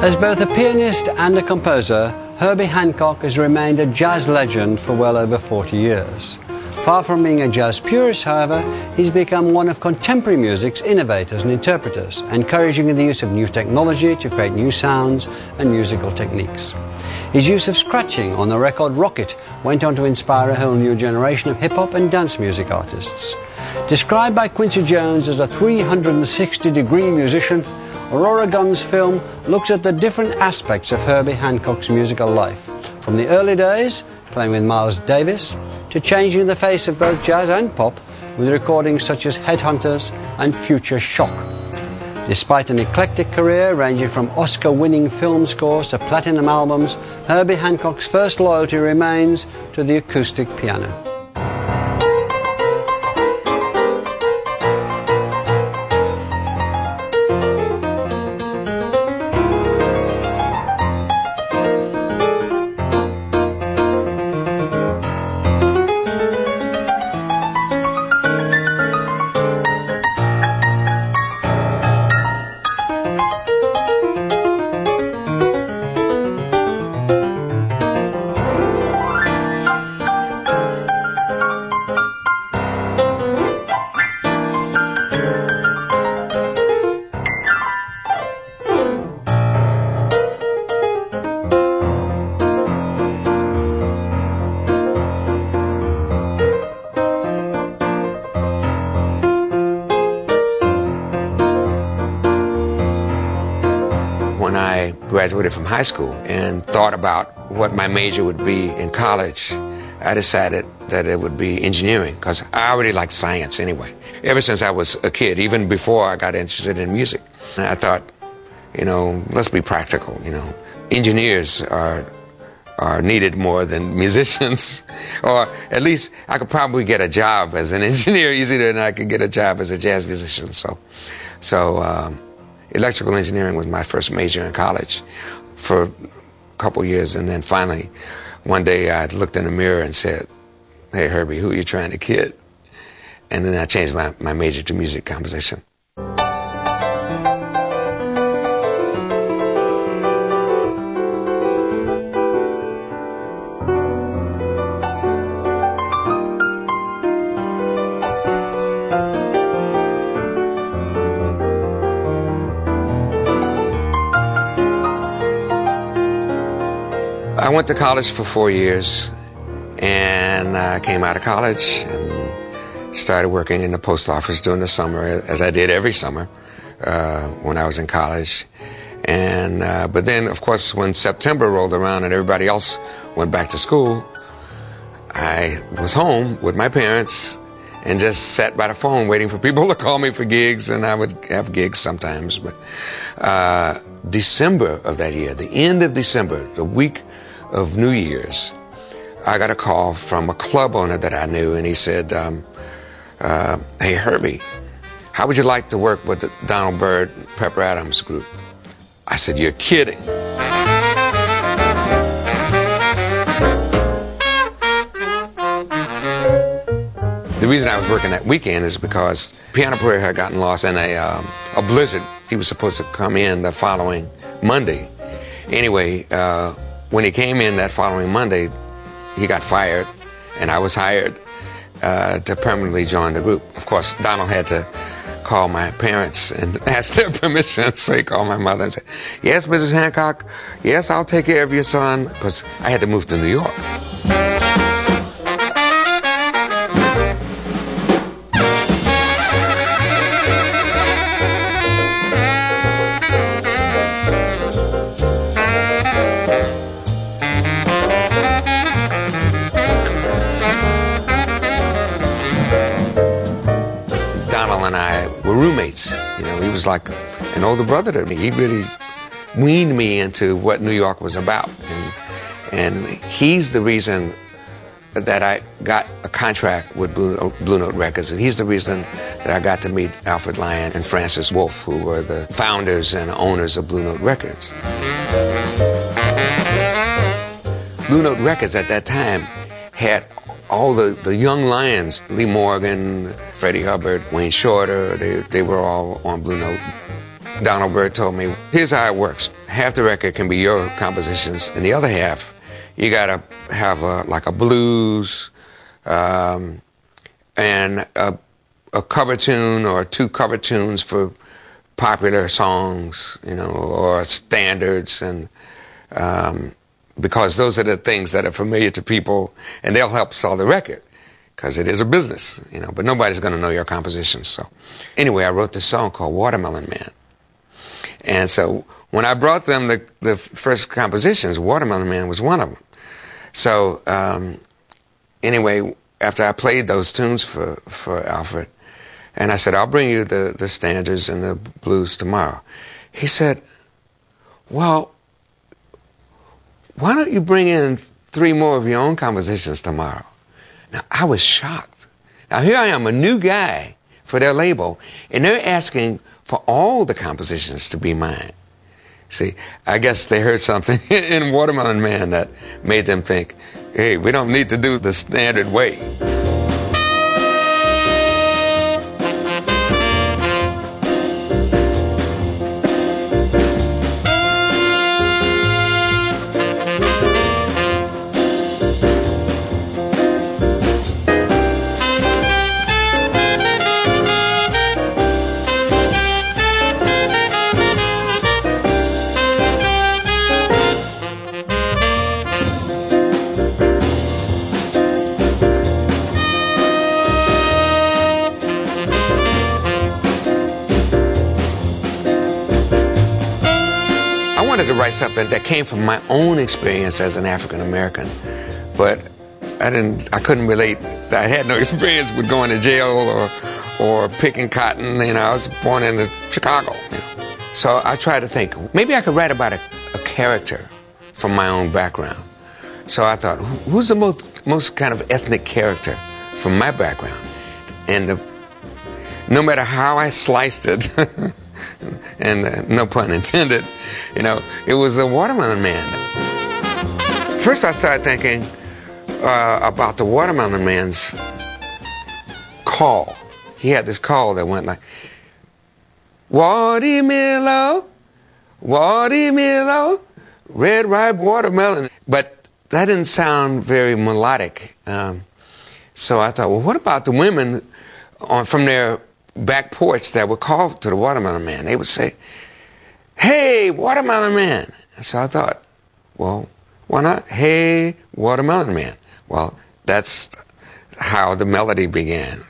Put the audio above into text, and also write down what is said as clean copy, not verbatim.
As both a pianist and a composer, Herbie Hancock has remained a jazz legend for well over 40 years. Far from being a jazz purist, however, he's become one of contemporary music's innovators and interpreters, encouraging the use of new technology to create new sounds and musical techniques. His use of scratching on the record Rocket went on to inspire a whole new generation of hip-hop and dance music artists. Described by Quincy Jones as a 360-degree musician, Aurora Gunn's film looks at the different aspects of Herbie Hancock's musical life, from the early days, playing with Miles Davis, to changing the face of both jazz and pop with recordings such as Headhunters and Future Shock. Despite an eclectic career ranging from Oscar-winning film scores to platinum albums, Herbie Hancock's first loyalty remains to the acoustic piano. When I graduated from high school and thought about what my major would be in college, I decided that it would be engineering, because I already liked science anyway. Ever since I was a kid, even before I got interested in music, I thought, let's be practical, Engineers are needed more than musicians, or at least I could probably get a job as an engineer easier than I could get a job as a jazz musician. So electrical engineering was my first major in college for a couple years, and then finally, one day I looked in the mirror and said, "Hey Herbie, who are you trying to kid?" And then I changed my major to music composition. I went to college for 4 years, and I came out of college and started working in the post office during the summer, as I did every summer when I was in college. But then, of course, when September rolled around and everybody else went back to school, I was home with my parents and just sat by the phone waiting for people to call me for gigs, and I would have gigs sometimes. But December of that year, the end of December, the week of New Year's, I got a call from a club owner that I knew, and he said, "Hey Herbie, how would you like to work with the Donald Byrd Pepper Adams group?" I said, "You're kidding." The reason I was working that weekend is because piano player had gotten lost in a blizzard. He was supposed to come in the following Monday. Anyway, when he came in that following Monday, he got fired, and I was hired to permanently join the group. Of course, Donald had to call my parents and ask their permission, so he called my mother and said, "Yes, Mrs. Hancock, yes, I'll take care of your son," because I had to move to New York. Donald and I were roommates. He was like an older brother to me. He really weaned me into what New York was about. And he's the reason that I got a contract with Blue Note Records, and he's the reason that I got to meet Alfred Lion and Francis Wolff, who were the founders and owners of Blue Note Records. Blue Note Records at that time had all the young lions, Lee Morgan, Freddie Hubbard, Wayne Shorter, they were all on Blue Note. Donald Byrd told me, here's how it works. Half the record can be your compositions, and the other half, you got to have like a blues and a cover tune or 2 cover tunes for popular songs, you know, or standards, and because those are the things that are familiar to people, and they'll help sell the record, because it is a business, you know, but nobody's going to know your compositions. So anyway, I wrote this song called Watermelon Man. And so when I brought them the first compositions, Watermelon Man was one of them. So anyway, after I played those tunes for Alfred, and I said, I'll bring you the standards and the blues tomorrow. He said, well, why don't you bring in 3 more of your own compositions tomorrow? Now, I was shocked. Now, here I am, a new guy for their label, and they're asking for all the compositions to be mine. See, I guess they heard something in Watermelon Man that made them think, hey, we don't need to do the standard way. I wanted to write something that came from my own experience as an African American, but I couldn't relate. I had no experience with going to jail or picking cotton. You know, I was born in Chicago. You know. So I tried to think, maybe I could write about a character from my own background. So I thought, who's the most kind of ethnic character from my background? And no matter how I sliced it, and no pun intended, you know, it was the Watermelon Man. First I started thinking about the Watermelon Man's call. He had this call that went like, watermelon, watermelon, red ripe watermelon. But that didn't sound very melodic. So I thought, well, what about the women from their back porch that would call to the Watermelon Man? They would say, hey, Watermelon Man. And so I thought, well, why not? Hey, Watermelon Man. Well, that's how the melody began.